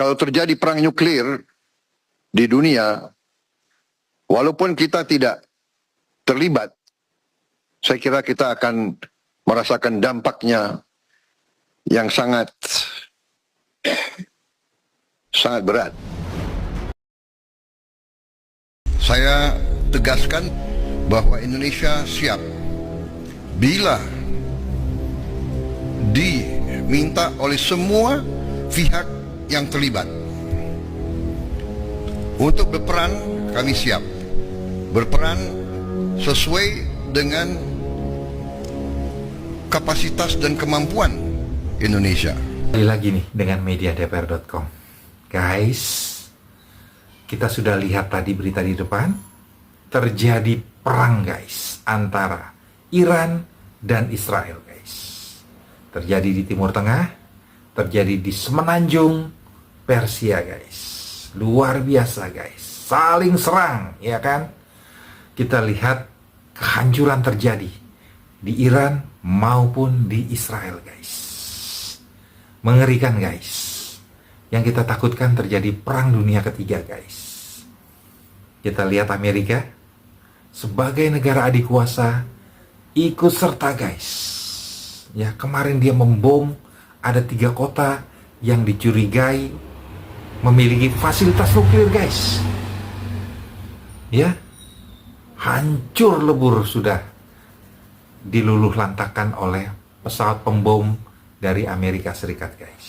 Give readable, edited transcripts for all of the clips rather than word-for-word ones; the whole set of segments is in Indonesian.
kalau terjadi perang nuklir di dunia, walaupun kita tidak terlibat, saya kira kita akan merasakan dampaknya yang sangat berat. Saya tegaskan bahwa Indonesia siap bila diminta oleh semua pihak yang terlibat untuk berperan. Kami siap berperan sesuai dengan kapasitas dan kemampuan Indonesia. Kembali lagi nih dengan mediadpr.com. Guys, kita sudah lihat tadi berita di depan, terjadi perang guys antara Iran dan Israel guys. Terjadi di Timur Tengah, terjadi di semenanjung Persia guys. Luar biasa guys, saling serang ya kan. Kita lihat kehancuran terjadi di Iran maupun di Israel guys. Mengerikan guys. Yang kita takutkan terjadi perang dunia ketiga guys. Kita lihat Amerika sebagai negara adik kuasa ikut serta guys. Ya, kemarin dia membom ada 3 kota yang dicurigai memiliki fasilitas nuklir guys. Ya, hancur lebur sudah diluluh lantakan oleh pesawat pembom dari Amerika Serikat guys.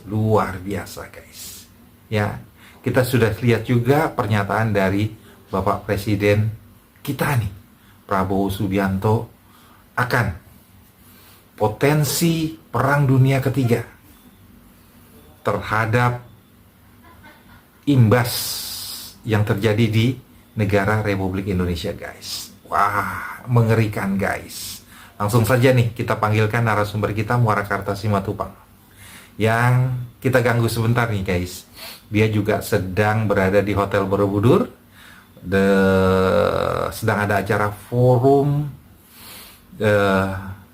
Luar biasa guys. Ya, kita sudah lihat juga pernyataan dari Bapak Presiden kita nih, Prabowo Subianto, akan potensi perang dunia ketiga terhadap imbas yang terjadi di negara Republik Indonesia guys. Wah, mengerikan guys. Langsung saja nih kita panggilkan narasumber kita, Muarakarta Simatupang, yang kita ganggu sebentar nih guys. Dia juga sedang berada di Hotel Borobudur, sedang ada acara forum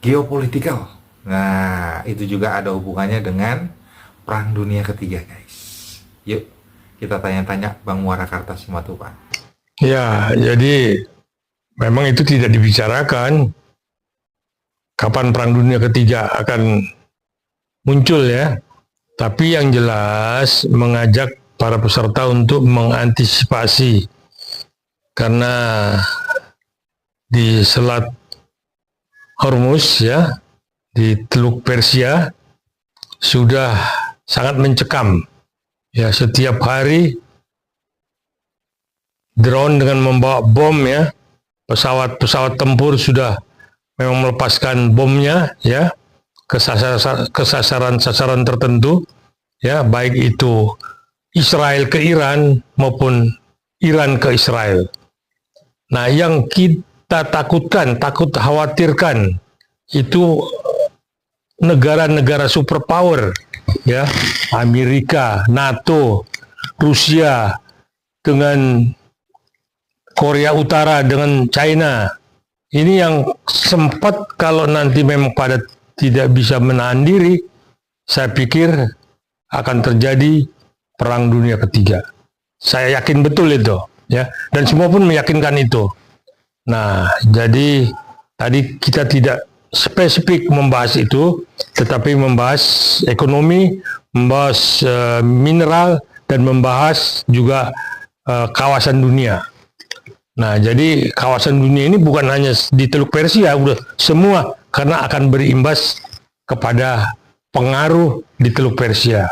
geopolitikal. Nah, itu juga ada hubungannya dengan perang dunia ketiga guys. Yuk kita tanya-tanya Bang Muarakarta Simatupang. Ya, jadi memang itu tidak dibicarakan kapan perang dunia ketiga akan muncul ya. Tapi yang jelas mengajak para peserta untuk mengantisipasi, karena di Selat Hormuz ya, di Teluk Persia sudah sangat mencekam. Ya, setiap hari drone dengan membawa bom ya, pesawat tempur sudah memang melepaskan bomnya ya ke sasaran tertentu ya, baik itu Israel ke Iran maupun Iran ke Israel. Nah, yang kita khawatirkan itu negara-negara superpower ya, Amerika, NATO, Rusia dengan Korea Utara dengan China. Ini yang sempat kalau nanti memang pada tidak bisa menahan diri, saya pikir akan terjadi perang dunia ketiga. Saya yakin betul itu, ya. Dan semua pun meyakinkan itu. Nah, jadi tadi kita tidak spesifik membahas itu, tetapi membahas ekonomi, membahas mineral, dan membahas juga kawasan dunia. Nah, jadi kawasan dunia ini bukan hanya di Teluk Persia, udah semua, karena akan berimbas kepada pengaruh di Teluk Persia.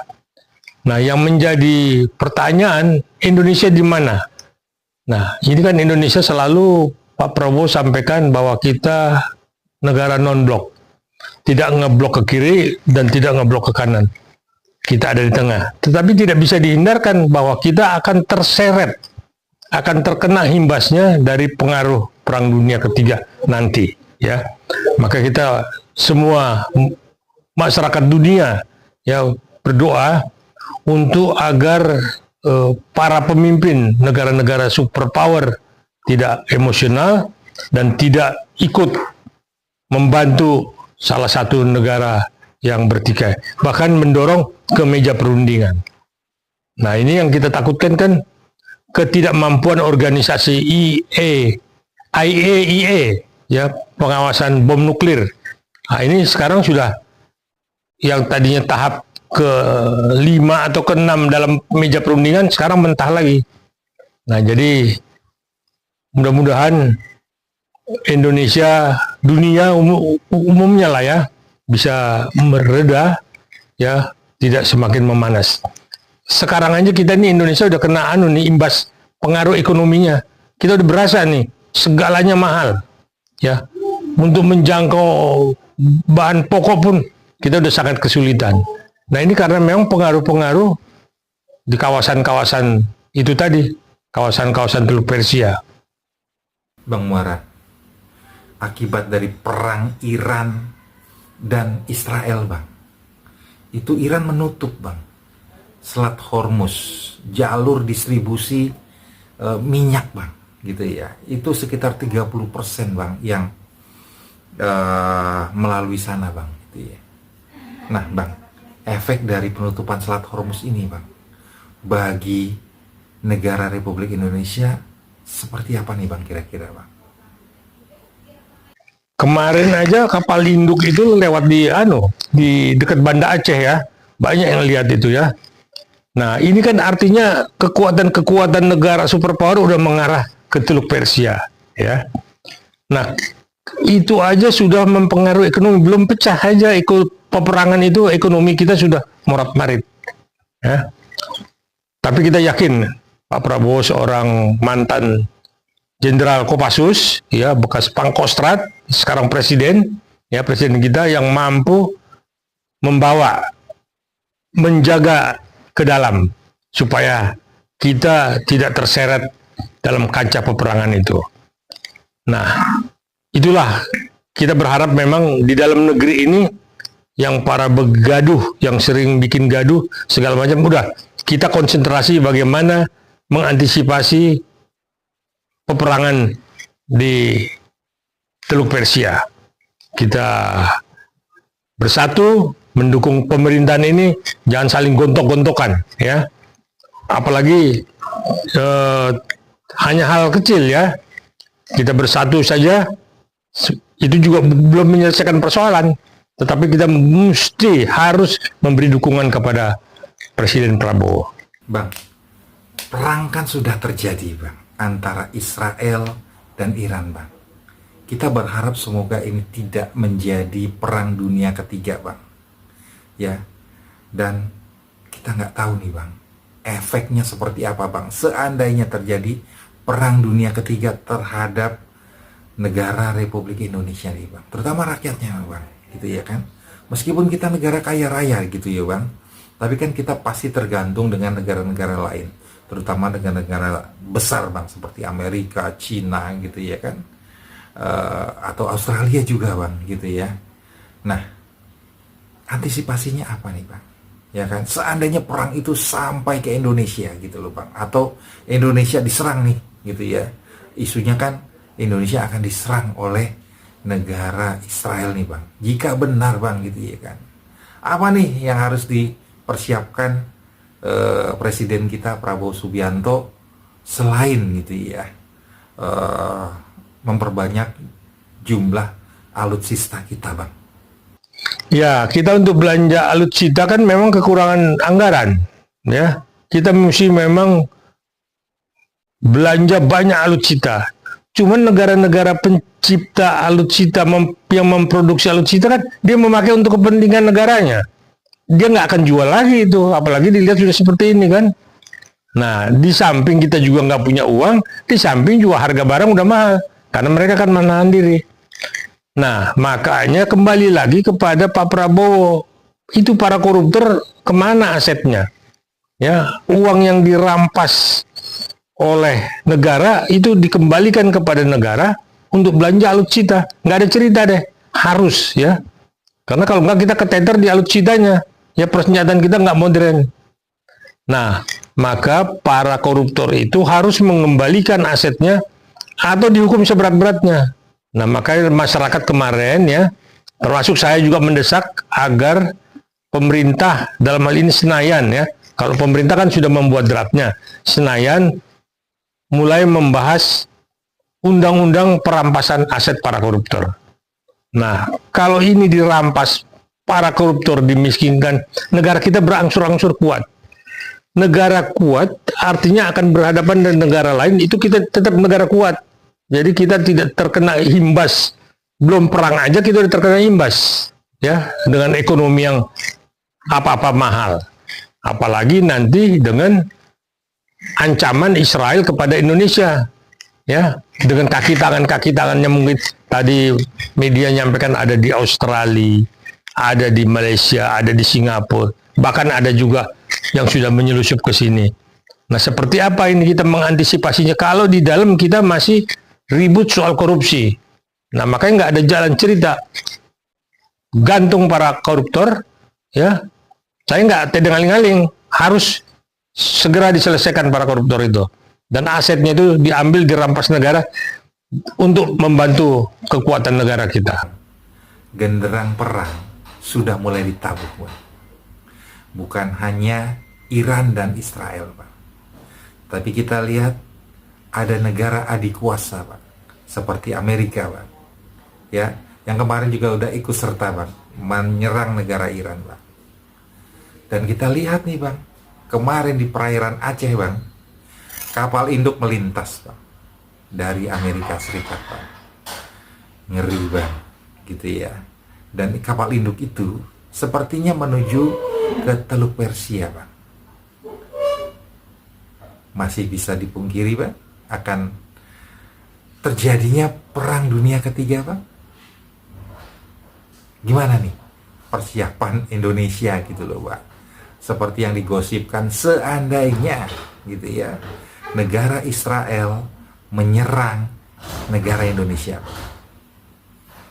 Nah, yang menjadi pertanyaan, Indonesia di mana? Nah, ini kan Indonesia selalu Pak Prabowo sampaikan bahwa kita negara non-blok. Tidak ngeblok ke kiri dan tidak ngeblok ke kanan. Kita ada di tengah. Tetapi tidak bisa dihindarkan bahwa kita akan terseret, akan terkena imbasnya dari pengaruh perang dunia ketiga nanti, ya. Maka kita semua masyarakat dunia ya berdoa untuk agar para pemimpin negara-negara superpower tidak emosional dan tidak ikut membantu salah satu negara yang bertikai, bahkan mendorong ke meja perundingan. Nah, ini yang kita takutkan kan, ketidakmampuan organisasi IAEA, ya, pengawasan bom nuklir. Nah, ini sekarang sudah yang tadinya tahap ke-5 atau ke-6 dalam meja perundingan, sekarang mentah lagi. Nah, jadi mudah-mudahan Indonesia, dunia umumnya lah ya, bisa mereda, ya, tidak semakin memanas. Sekarang aja kita nih Indonesia udah kena imbas pengaruh ekonominya. Kita udah berasa nih, segalanya mahal, ya. Untuk menjangkau bahan pokok pun kita udah sangat kesulitan. Nah, ini karena memang pengaruh-pengaruh di kawasan-kawasan itu tadi, kawasan-kawasan Teluk Persia. Bang Muara, akibat dari perang Iran dan Israel, Bang, itu Iran menutup, Bang, Selat Hormuz, jalur distribusi minyak, Bang, gitu ya. Itu sekitar 30%, Bang, yang melalui sana, Bang, gitu ya. Nah, Bang, efek dari penutupan Selat Hormuz ini, Bang, bagi negara Republik Indonesia seperti apa nih, Bang, kira-kira, Bang? Kemarin aja kapal induk itu lewat di dekat Banda Aceh, ya. Banyak yang lihat itu, ya. Nah, ini kan artinya kekuatan-kekuatan negara superpower udah mengarah ke Teluk Persia, ya. Nah, itu aja sudah mempengaruhi ekonomi. Belum pecah aja peperangan itu, ekonomi kita sudah morat-marit, ya. Tapi kita yakin Pak Prabowo seorang mantan Jenderal Kopassus, ya, bekas Pangkostrat, sekarang presiden, ya, presiden kita yang mampu menjaga ke dalam supaya kita tidak terseret dalam kancah peperangan itu. Nah, itulah kita berharap memang di dalam negeri ini yang para begaduh, yang sering bikin gaduh segala macam, udah kita konsentrasi bagaimana mengantisipasi peperangan di Teluk Persia. Kita bersatu mendukung pemerintahan ini, jangan saling gontok-gontokan, ya. Apalagi hanya hal kecil, ya. Kita bersatu saja itu juga belum menyelesaikan persoalan, tetapi kita harus memberi dukungan kepada Presiden Prabowo. Bang, perang kan sudah terjadi, Bang, antara Israel dan Iran, Bang. Kita berharap semoga ini tidak menjadi perang dunia ketiga, Bang, ya. Dan kita nggak tahu nih, Bang, efeknya seperti apa, Bang, seandainya terjadi perang dunia ketiga terhadap negara Republik Indonesia nih, Bang, terutama rakyatnya, Bang, gitu ya kan. Meskipun kita negara kaya raya gitu ya, Bang, tapi kan kita pasti tergantung dengan negara-negara lain, terutama negara-negara besar, Bang, seperti Amerika, Cina gitu ya kan, atau Australia juga, Bang, gitu ya. Nah, antisipasinya apa nih, Bang? Ya kan, seandainya perang itu sampai ke Indonesia gitu loh, Bang, atau Indonesia diserang nih gitu ya. Isunya kan Indonesia akan diserang oleh negara Israel nih, Bang. Jika benar, Bang, gitu ya kan. Apa nih yang harus dipersiapkan Presiden kita Prabowo Subianto selain gitu ya, memperbanyak jumlah alutsista kita, Bang? Ya, kita untuk belanja alutsista kan memang kekurangan anggaran, ya. Kita mesti memang belanja banyak alutsista. Cuman negara-negara pencipta alutsista yang memproduksi alutsista kan dia memakai untuk kepentingan negaranya. Dia nggak akan jual lagi itu, apalagi dilihat sudah seperti ini kan. Nah, di samping kita juga nggak punya uang, di samping juga harga barang udah mahal, karena mereka kan menahan diri. Nah, makanya kembali lagi kepada Pak Prabowo, itu para koruptor kemana asetnya? Ya, uang yang dirampas oleh negara itu dikembalikan kepada negara untuk belanja alutsista. Nggak ada cerita deh, harus ya. Karena kalau nggak kita keteter di alutsistanya, ya persenjataan kita nggak modern. Nah, maka para koruptor itu harus mengembalikan asetnya atau dihukum seberat-beratnya. Nah, makanya masyarakat kemarin ya, termasuk saya juga mendesak agar pemerintah dalam hal ini Senayan ya, Kalau pemerintah kan sudah membuat draftnya. Senayan mulai membahas undang-undang perampasan aset para koruptor. Nah, kalau ini dirampas, para koruptor dimiskinkan, negara kita berangsur-angsur kuat. Negara kuat artinya akan berhadapan dengan negara lain, itu kita tetap negara kuat. Jadi kita tidak terkena imbas. Belum perang aja kita udah terkena imbas. Ya, dengan ekonomi yang apa-apa mahal. Apalagi nanti dengan ancaman Israel kepada Indonesia, ya, dengan kaki tangannya mungkin tadi media nyampaikan ada di Australia, ada di Malaysia, ada di Singapura, bahkan ada juga yang sudah menyelusup ke sini. Nah, seperti apa ini kita mengantisipasinya kalau di dalam kita masih ribut soal korupsi? Nah, makanya nggak ada jalan cerita. Gantung para koruptor, ya. Saya nggak tedeng-aling-aling, harus segera diselesaikan para koruptor itu. Dan asetnya itu diambil, dirampas negara untuk membantu kekuatan negara kita. Genderang perang sudah mulai ditabuk, Bang. Bukan hanya Iran dan Israel, Bang. Tapi kita lihat ada negara adik kuasa, Bang. Seperti Amerika, Bang. Ya, yang kemarin juga udah ikut serta, Bang, menyerang negara Iran, Bang. Dan kita lihat nih, Bang, kemarin di perairan Aceh, Bang, kapal induk melintas, Bang, dari Amerika Serikat, Bang. Ngeri, Bang, gitu ya. Dan kapal induk itu sepertinya menuju ke Teluk Persia, Bang. Masih bisa dipungkiri, Bang, akan terjadinya perang dunia ketiga, Bang. Gimana nih persiapan Indonesia gitu loh, Bang? Seperti yang digosipkan, seandainya gitu ya, negara Israel menyerang negara Indonesia.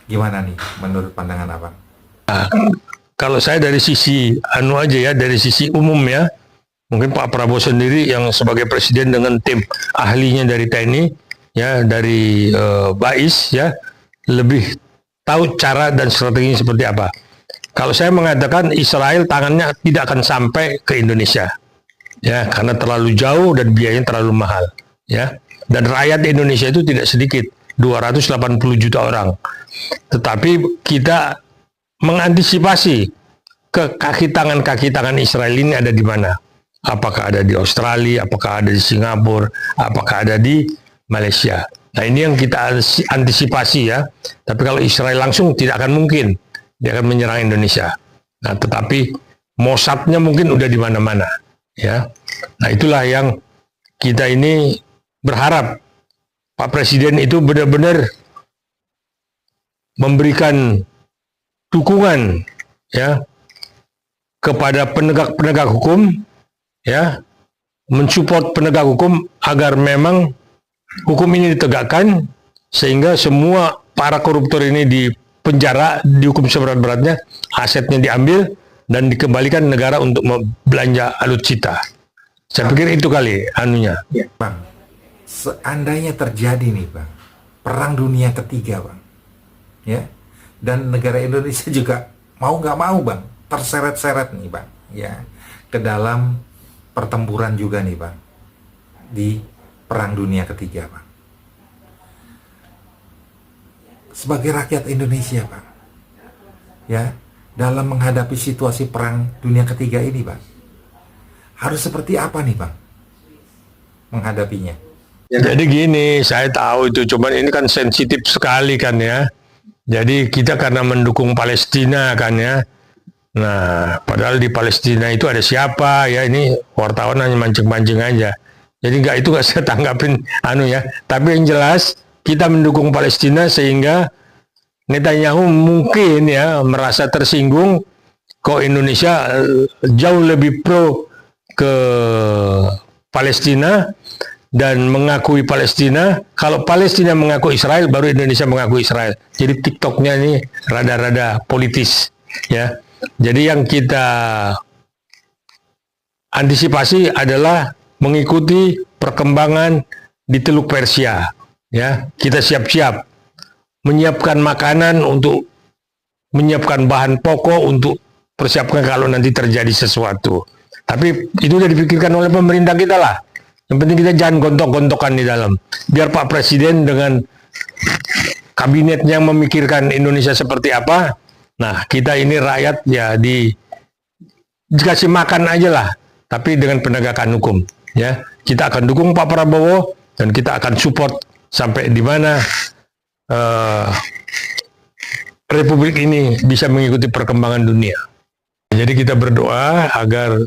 Gimana nih menurut pandangan Abang? Kalau saya dari sisi aja ya, dari sisi umum ya, mungkin Pak Prabowo sendiri yang sebagai presiden dengan tim ahlinya dari TNI ya, dari BAIS ya, lebih tahu cara dan strateginya seperti apa. Kalau saya mengatakan Israel tangannya tidak akan sampai ke Indonesia, ya, karena terlalu jauh dan biayanya terlalu mahal, ya. Dan rakyat Indonesia itu tidak sedikit, 280 juta orang. Tetapi kita mengantisipasi kaki tangan Israel ini ada di mana? Apakah ada di Australia, apakah ada di Singapura, apakah ada di Malaysia. Nah, ini yang kita antisipasi ya. Tapi kalau Israel langsung tidak akan mungkin. Dia akan menyerang Indonesia. Nah, tetapi Mossadnya mungkin udah di mana-mana, ya. Nah, itulah yang kita ini berharap Pak Presiden itu benar-benar memberikan dukungan, ya, kepada penegak hukum, ya, mensupport penegak hukum agar memang hukum ini ditegakkan sehingga semua para koruptor ini di penjara, dihukum seberat-beratnya, asetnya diambil dan dikembalikan negara untuk belanja alutsista. Saya pikir itu kali anunya. Ya, Bang, seandainya terjadi nih, Bang, perang dunia ketiga, Bang, ya, dan negara Indonesia juga mau nggak mau, Bang, terseret-seret nih, Bang, ya, ke dalam pertempuran juga nih, Bang, di perang dunia ketiga, Bang. Sebagai rakyat Indonesia, Bang, ya, dalam menghadapi situasi perang dunia ketiga ini, Bang, harus seperti apa nih, Bang, menghadapinya? Jadi gini, saya tahu itu, cuman ini kan sensitif sekali kan ya. Jadi kita karena mendukung Palestina kan ya. Nah, padahal di Palestina itu ada siapa ya, ini wartawan hanya mancing-mancing aja. Jadi nggak saya tanggapin ya. Tapi yang jelas kita mendukung Palestina sehingga Netanyahu mungkin ya merasa tersinggung kok Indonesia jauh lebih pro ke Palestina dan mengakui Palestina. Kalau Palestina mengaku Israel, baru Indonesia mengaku Israel. Jadi TikToknya ini rada-rada politis ya. Jadi yang kita antisipasi adalah mengikuti perkembangan di Teluk Persia. Ya, kita siap-siap menyiapkan makanan untuk menyiapkan bahan pokok untuk persiapkan kalau nanti terjadi sesuatu. Tapi itu udah dipikirkan oleh pemerintah kita lah. Yang penting kita jangan gontok-gontokan di dalam. Biar Pak Presiden dengan kabinetnya memikirkan Indonesia seperti apa. Nah, kita ini rakyat ya dikasih makan aja lah. Tapi dengan penegakan hukum. Ya, kita akan dukung Pak Prabowo dan kita akan support sampai di mana Republik ini bisa mengikuti perkembangan dunia. Jadi kita berdoa agar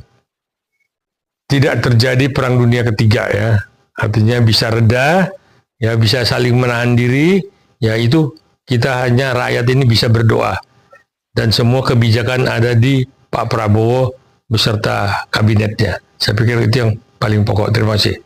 tidak terjadi perang dunia ketiga ya. Artinya bisa reda, ya bisa saling menahan diri, ya itu kita hanya rakyat ini bisa berdoa. Dan semua kebijakan ada di Pak Prabowo beserta kabinetnya. Saya pikir itu yang paling pokok. Terima kasih.